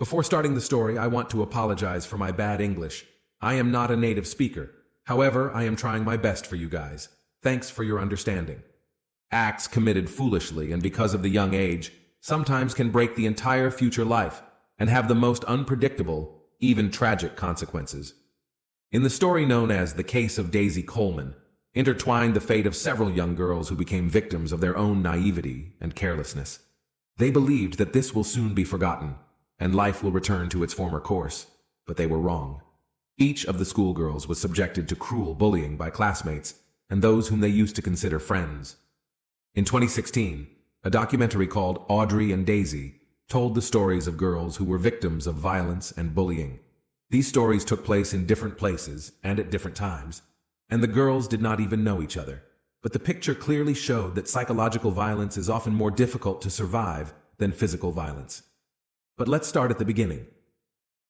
Before starting the story, I want to apologize for my bad English. I am not a native speaker. However, I am trying my best for you guys. Thanks for your understanding. Acts committed foolishly and because of the young age sometimes can break the entire future life and have the most unpredictable, even tragic consequences. In the story known as The Case of Daisy Coleman, intertwined the fate of several young girls who became victims of their own naivety and carelessness. They believed that this will soon be forgotten, and life will return to its former course, but they were wrong. Each of the schoolgirls was subjected to cruel bullying by classmates and those whom they used to consider friends. In 2016, a documentary called Audrey and Daisy told the stories of girls who were victims of violence and bullying. These stories took place in different places and at different times, and the girls did not even know each other. But the picture clearly showed that psychological violence is often more difficult to survive than physical violence. But let's start at the beginning.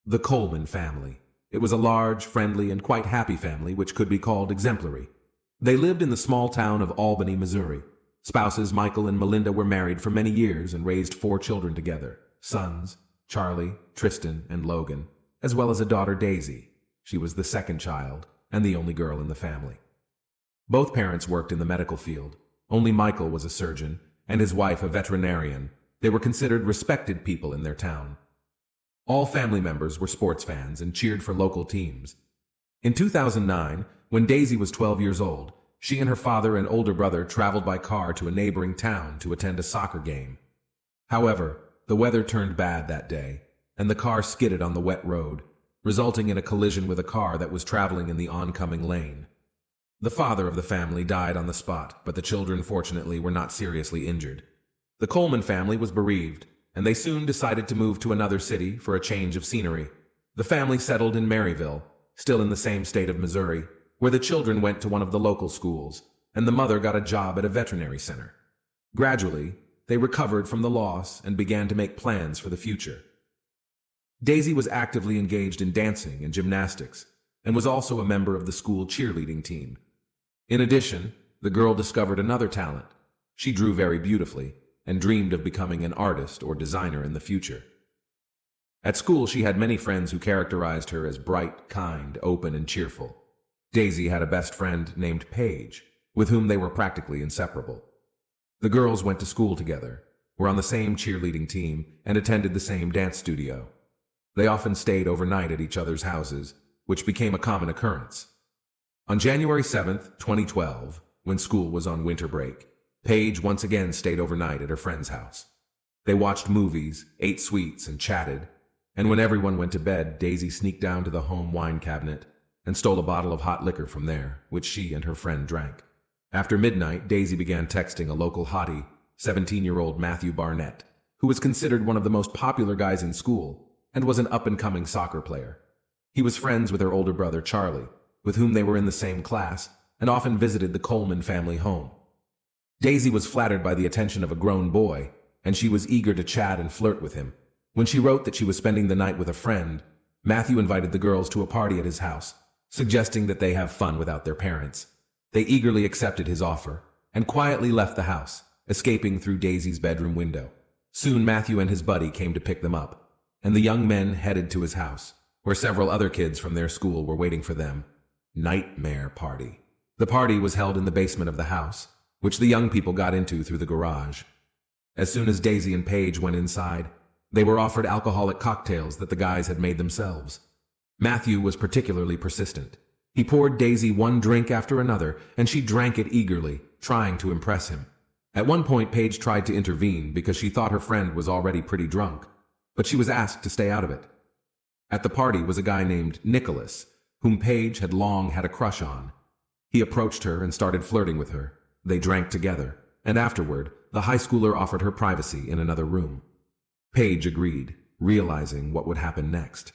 The Coleman family. It was a large, friendly, and quite happy family which could be called exemplary. They lived in the small town of Albany, Missouri. Spouses Michael and Melinda were married for many years and raised 4 children together. Sons, Charlie, Tristan, and Logan, as well as a daughter, Daisy. She was the second child and the only girl in the family. Both parents worked in the medical field. Only Michael was a surgeon and his wife a veterinarian. They were considered respected people in their town. All family members were sports fans and cheered for local teams. In 2009, when Daisy was 12 years old, she and her father and older brother traveled by car to a neighboring town to attend a soccer game. However, the weather turned bad that day, and the car skidded on the wet road, resulting in a collision with a car that was traveling in the oncoming lane. The father of the family died on the spot, but the children fortunately were not seriously injured. The Coleman family was bereaved, and they soon decided to move to another city for a change of scenery. The family settled in Maryville, still in the same state of Missouri, where the children went to one of the local schools, and the mother got a job at a veterinary center. Gradually, they recovered from the loss and began to make plans for the future. Daisy was actively engaged in dancing and gymnastics, and was also a member of the school cheerleading team. In addition, the girl discovered another talent. She drew very beautifully, and dreamed of becoming an artist or designer in the future. At school, she had many friends who characterized her as bright, kind, open, and cheerful. Daisy had a best friend named Paige, with whom they were practically inseparable. The girls went to school together, were on the same cheerleading team, and attended the same dance studio. They often stayed overnight at each other's houses, which became a common occurrence. On January 7th, 2012, when school was on winter break, Paige once again stayed overnight at her friend's house. They watched movies, ate sweets, and chatted, and when everyone went to bed, Daisy sneaked down to the home wine cabinet and stole a bottle of hot liquor from there, which she and her friend drank. After midnight, Daisy began texting a local hottie, 17-year-old Matthew Barnett, who was considered one of the most popular guys in school and was an up-and-coming soccer player. He was friends with her older brother, Charlie, with whom they were in the same class and often visited the Coleman family home. Daisy was flattered by the attention of a grown boy, and she was eager to chat and flirt with him. When she wrote that she was spending the night with a friend, Matthew invited the girls to a party at his house, suggesting that they have fun without their parents. They eagerly accepted his offer and quietly left the house, escaping through Daisy's bedroom window. Soon Matthew and his buddy came to pick them up, and the young men headed to his house, where several other kids from their school were waiting for them. Nightmare party. The party was held in the basement of the house, which the young people got into through the garage. As soon as Daisy and Paige went inside, they were offered alcoholic cocktails that the guys had made themselves. Matthew was particularly persistent. He poured Daisy one drink after another, and she drank it eagerly, trying to impress him. At one point, Paige tried to intervene because she thought her friend was already pretty drunk, but she was asked to stay out of it. At the party was a guy named Nicholas, whom Paige had long had a crush on. He approached her and started flirting with her. They drank together, and afterward, the high schooler offered her privacy in another room. Paige agreed, realizing what would happen next.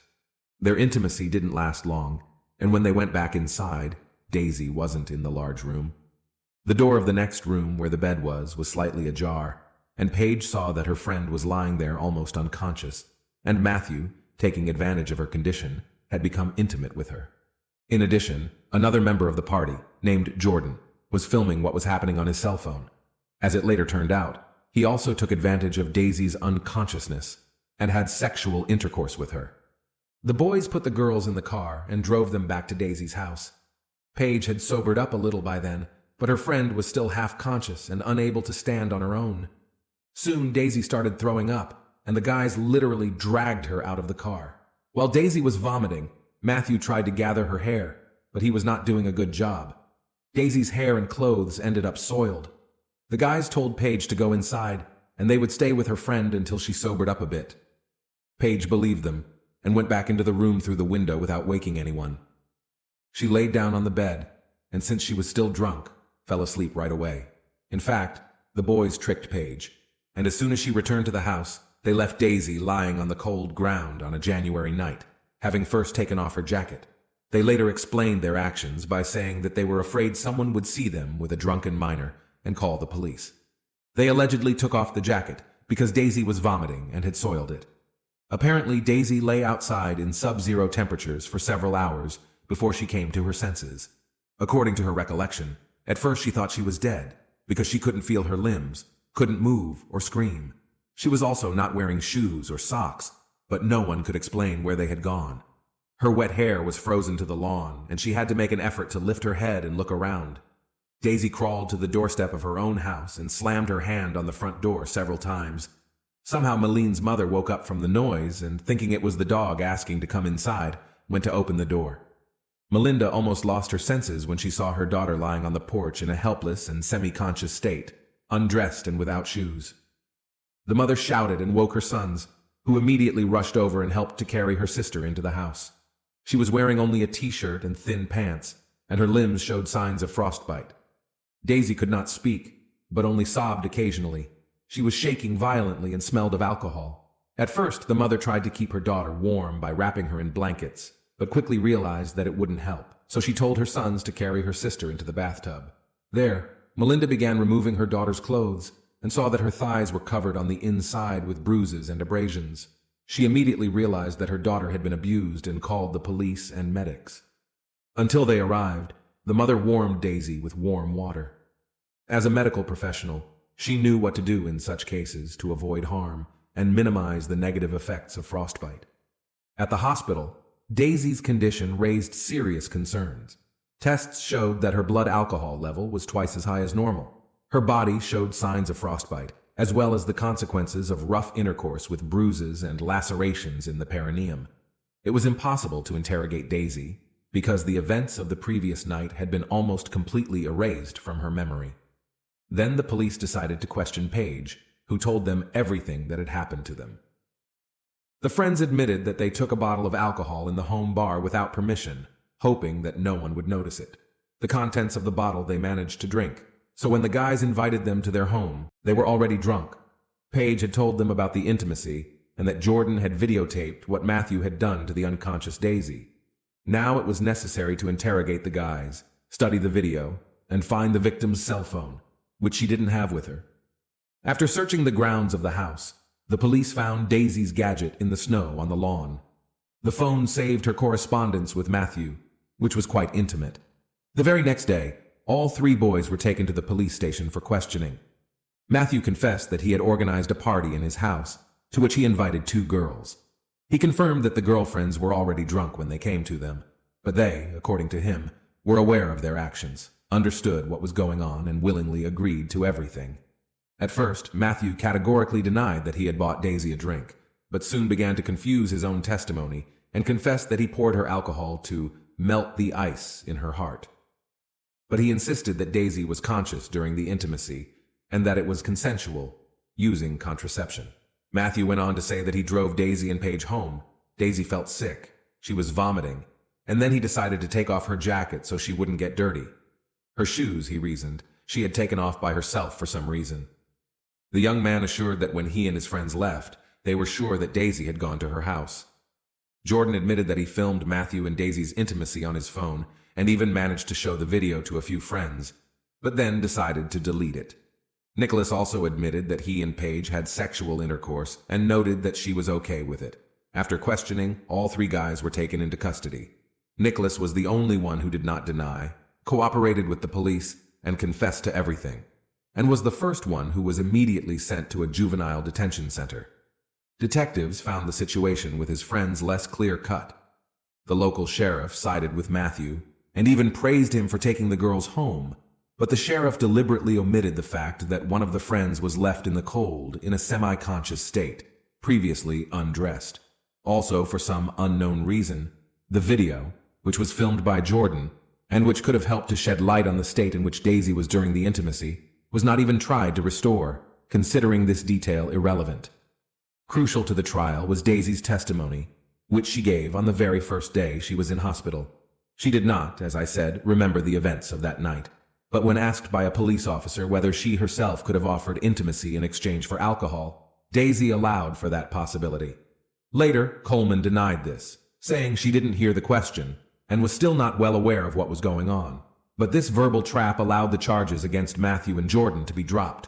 Their intimacy didn't last long, and when they went back inside, Daisy wasn't in the large room. The door of the next room where the bed was slightly ajar, and Paige saw that her friend was lying there almost unconscious, and Matthew, taking advantage of her condition, had become intimate with her. In addition, another member of the party, named Jordan, was filming what was happening on his cell phone. As it later turned out, he also took advantage of Daisy's unconsciousness and had sexual intercourse with her. The boys put the girls in the car and drove them back to Daisy's house. Paige had sobered up a little by then, but her friend was still half conscious and unable to stand on her own. Soon Daisy started throwing up, and the guys literally dragged her out of the car. While Daisy was vomiting, Matthew tried to gather her hair, but he was not doing a good job. Daisy's hair and clothes ended up soiled. The guys told Paige to go inside, and they would stay with her friend until she sobered up a bit. Paige believed them, and went back into the room through the window without waking anyone. She laid down on the bed, and since she was still drunk, fell asleep right away. In fact, the boys tricked Paige, and as soon as she returned to the house, they left Daisy lying on the cold ground on a January night, having first taken off her jacket. They later explained their actions by saying that they were afraid someone would see them with a drunken minor and call the police. They allegedly took off the jacket because Daisy was vomiting and had soiled it. Apparently, Daisy lay outside in sub-zero temperatures for several hours before she came to her senses. According to her recollection, at first she thought she was dead because she couldn't feel her limbs, couldn't move or scream. She was also not wearing shoes or socks, but no one could explain where they had gone. Her wet hair was frozen to the lawn, and she had to make an effort to lift her head and look around. Daisy crawled to the doorstep of her own house and slammed her hand on the front door several times. Somehow Maline's mother woke up from the noise and, thinking it was the dog asking to come inside, went to open the door. Melinda almost lost her senses when she saw her daughter lying on the porch in a helpless and semi-conscious state, undressed and without shoes. The mother shouted and woke her sons, who immediately rushed over and helped to carry her sister into the house. She was wearing only a t-shirt and thin pants, and her limbs showed signs of frostbite. Daisy could not speak, but only sobbed occasionally. She was shaking violently and smelled of alcohol. At first, the mother tried to keep her daughter warm by wrapping her in blankets, but quickly realized that it wouldn't help, so she told her sons to carry her sister into the bathtub. There, Melinda began removing her daughter's clothes and saw that her thighs were covered on the inside with bruises and abrasions. She immediately realized that her daughter had been abused and called the police and medics. Until they arrived, the mother warmed Daisy with warm water. As a medical professional, she knew what to do in such cases to avoid harm and minimize the negative effects of frostbite. At the hospital, Daisy's condition raised serious concerns. Tests showed that her blood alcohol level was twice as high as normal. Her body showed signs of frostbite, as well as the consequences of rough intercourse with bruises and lacerations in the perineum. It was impossible to interrogate Daisy, because the events of the previous night had been almost completely erased from her memory. Then the police decided to question Paige, who told them everything that had happened to them. The friends admitted that they took a bottle of alcohol in the home bar without permission, hoping that no one would notice it. The contents of the bottle they managed to drink, so when the guys invited them to their home, they were already drunk. Paige had told them about the intimacy, and that Jordan had videotaped what Matthew had done to the unconscious Daisy. Now it was necessary to interrogate the guys, study the video, and find the victim's cell phone, which she didn't have with her. After searching the grounds of the house, the police found Daisy's gadget in the snow on the lawn. The phone saved her correspondence with Matthew, which was quite intimate. The very next day, all three boys were taken to the police station for questioning. Matthew confessed that he had organized a party in his house, to which he invited 2 girls. He confirmed that the girlfriends were already drunk when they came to them, but they, according to him, were aware of their actions, understood what was going on, and willingly agreed to everything. At first, Matthew categorically denied that he had bought Daisy a drink, but soon began to confuse his own testimony and confessed that he poured her alcohol to melt the ice in her heart. But he insisted that Daisy was conscious during the intimacy and that it was consensual, using contraception. Matthew went on to say that he drove Daisy and Paige home. Daisy felt sick, she was vomiting, and then he decided to take off her jacket so she wouldn't get dirty. Her shoes, he reasoned, she had taken off by herself for some reason. The young man assured that when he and his friends left, they were sure that Daisy had gone to her house. Jordan admitted that he filmed Matthew and Daisy's intimacy on his phone and even managed to show the video to a few friends, but then decided to delete it. Nicholas also admitted that he and Paige had sexual intercourse and noted that she was okay with it. After questioning, all 3 guys were taken into custody. Nicholas was the only one who did not deny, cooperated with the police, and confessed to everything, and was the first one who was immediately sent to a juvenile detention center. Detectives found the situation with his friends less clear-cut. The local sheriff sided with Matthew and even praised him for taking the girls home, but the sheriff deliberately omitted the fact that one of the friends was left in the cold in a semi-conscious state, previously undressed. Also, for some unknown reason, the video, which was filmed by Jordan, and which could have helped to shed light on the state in which Daisy was during the intimacy, was not even tried to restore, considering this detail irrelevant. Crucial to the trial was Daisy's testimony, which she gave on the very first day she was in hospital. She did not, as I said, remember the events of that night, but when asked by a police officer whether she herself could have offered intimacy in exchange for alcohol, Daisy allowed for that possibility. Later, Coleman denied this, saying she didn't hear the question and was still not well aware of what was going on. But this verbal trap allowed the charges against Matthew and Jordan to be dropped.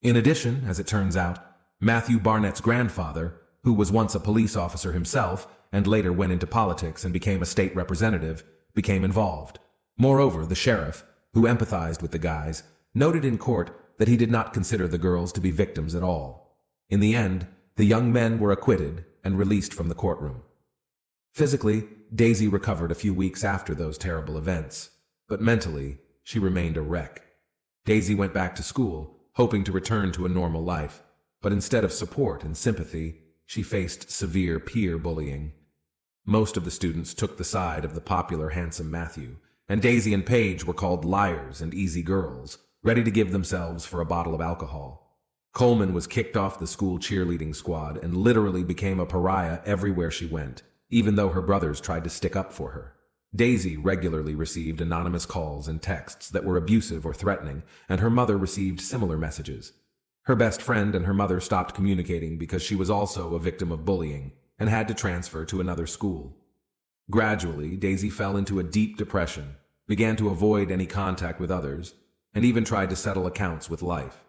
In addition, as it turns out, Matthew Barnett's grandfather, who was once a police officer himself and later went into politics and became a state representative, became involved. Moreover, the sheriff, who empathized with the guys, noted in court that he did not consider the girls to be victims at all. In the end, the young men were acquitted and released from the courtroom. Physically, Daisy recovered a few weeks after those terrible events, but mentally, she remained a wreck. Daisy went back to school, hoping to return to a normal life, but instead of support and sympathy, she faced severe peer bullying. Most of the students took the side of the popular handsome Matthew, and Daisy and Paige were called liars and easy girls, ready to give themselves for a bottle of alcohol. Coleman was kicked off the school cheerleading squad and literally became a pariah everywhere she went, even though her brothers tried to stick up for her. Daisy regularly received anonymous calls and texts that were abusive or threatening, and her mother received similar messages. Her best friend and her mother stopped communicating because she was also a victim of bullying and had to transfer to another school. Gradually, Daisy fell into a deep depression, began to avoid any contact with others, and even tried to settle accounts with life.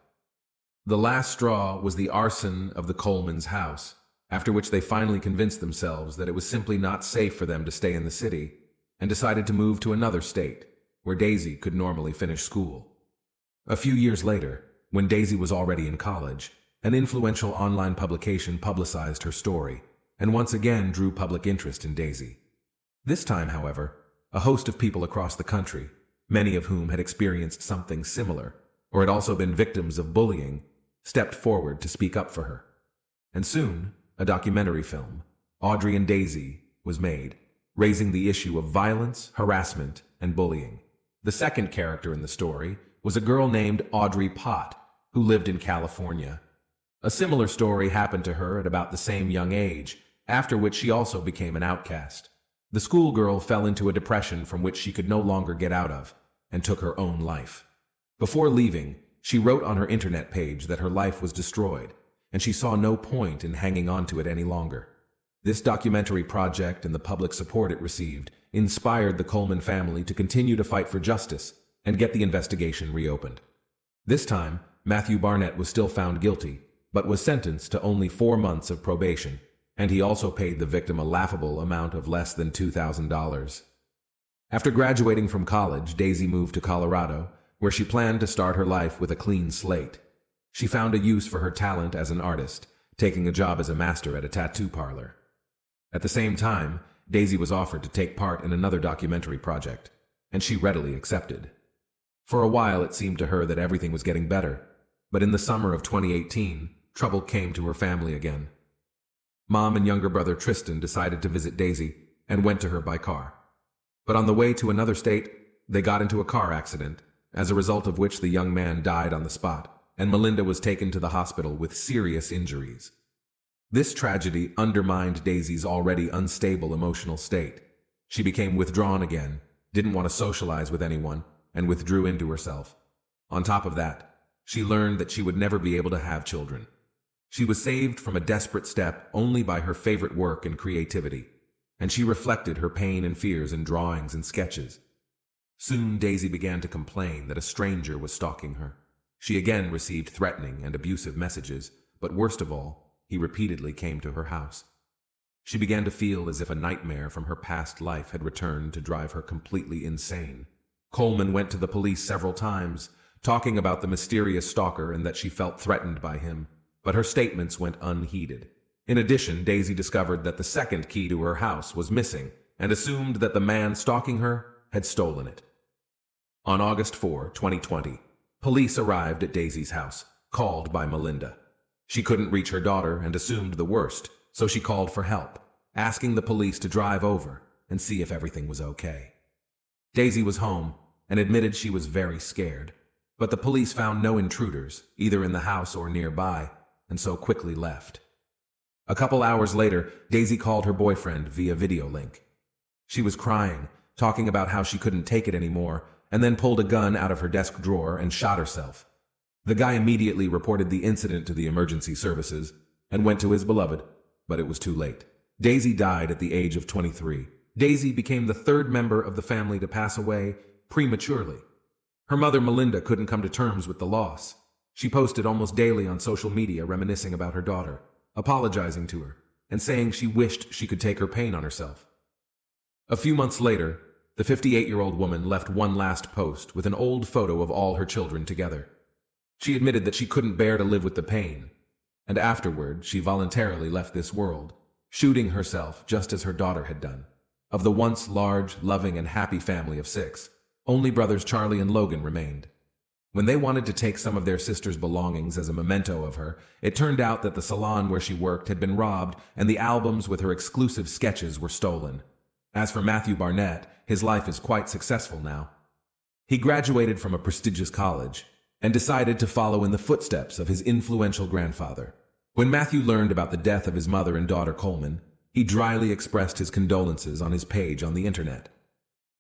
The last straw was the arson of the Coleman's house, after which they finally convinced themselves that it was simply not safe for them to stay in the city, and decided to move to another state, where Daisy could normally finish school. A few years later, when Daisy was already in college, an influential online publication publicized her story, and once again drew public interest in Daisy. This time, however, a host of people across the country, many of whom had experienced something similar, or had also been victims of bullying, stepped forward to speak up for her. And soon, a documentary film, Audrey and Daisy, was made, raising the issue of violence, harassment, and bullying. The second character in the story was a girl named Audrey Pott, who lived in California. A similar story happened to her at about the same young age, after which she also became an outcast. The schoolgirl fell into a depression from which she could no longer get out of, and took her own life. Before leaving, she wrote on her internet page that her life was destroyed, and she saw no point in hanging on to it any longer. This documentary project and the public support it received inspired the Coleman family to continue to fight for justice and get the investigation reopened. This time, Matthew Barnett was still found guilty, but was sentenced to only 4 months of probation, and he also paid the victim a laughable amount of less than $2,000. After graduating from college, Daisy moved to Colorado, where she planned to start her life with a clean slate. She found a use for her talent as an artist, taking a job as a master at a tattoo parlor. At the same time, Daisy was offered to take part in another documentary project, and she readily accepted. For a while, it seemed to her that everything was getting better, but in the summer of 2018, trouble came to her family again. Mom and younger brother Tristan decided to visit Daisy and went to her by car. But on the way to another state, they got into a car accident, as a result of which the young man died on the spot, and Melinda was taken to the hospital with serious injuries. This tragedy undermined Daisy's already unstable emotional state. She became withdrawn again, didn't want to socialize with anyone, and withdrew into herself. On top of that, she learned that she would never be able to have children. She was saved from a desperate step only by her favorite work and creativity, and she reflected her pain and fears in drawings and sketches. Soon Daisy began to complain that a stranger was stalking her. She again received threatening and abusive messages, but worst of all, he repeatedly came to her house. She began to feel as if a nightmare from her past life had returned to drive her completely insane. Coleman went to the police several times, talking about the mysterious stalker and that she felt threatened by him, but her statements went unheeded. In addition, Daisy discovered that the second key to her house was missing and assumed that the man stalking her had stolen it. On August 4, 2020, police arrived at Daisy's house, called by Melinda. She couldn't reach her daughter and assumed the worst, so she called for help, asking the police to drive over and see if everything was okay. Daisy was home and admitted she was very scared, but the police found no intruders, either in the house or nearby, and so quickly left. A couple hours later, Daisy called her boyfriend via video link. She was crying, talking about how she couldn't take it anymore, and then pulled a gun out of her desk drawer and shot herself. The guy immediately reported the incident to the emergency services and went to his beloved, but it was too late. Daisy died at the age of 23. Daisy became the third member of the family to pass away prematurely. Her mother, Melinda, couldn't come to terms with the loss. She posted almost daily on social media reminiscing about her daughter, apologizing to her, and saying she wished she could take her pain on herself. A few months later, the 58-year-old woman left one last post with an old photo of all her children together. She admitted that she couldn't bear to live with the pain, and afterward she voluntarily left this world, shooting herself just as her daughter had done. Of the once large, loving, and happy family of 6, only brothers Charlie and Logan remained. When they wanted to take some of their sister's belongings as a memento of her, it turned out that the salon where she worked had been robbed and the albums with her exclusive sketches were stolen. As for Matthew Barnett, his life is quite successful now. He graduated from a prestigious college and decided to follow in the footsteps of his influential grandfather. When Matthew learned about the death of his mother and daughter Coleman, he dryly expressed his condolences on his page on the internet.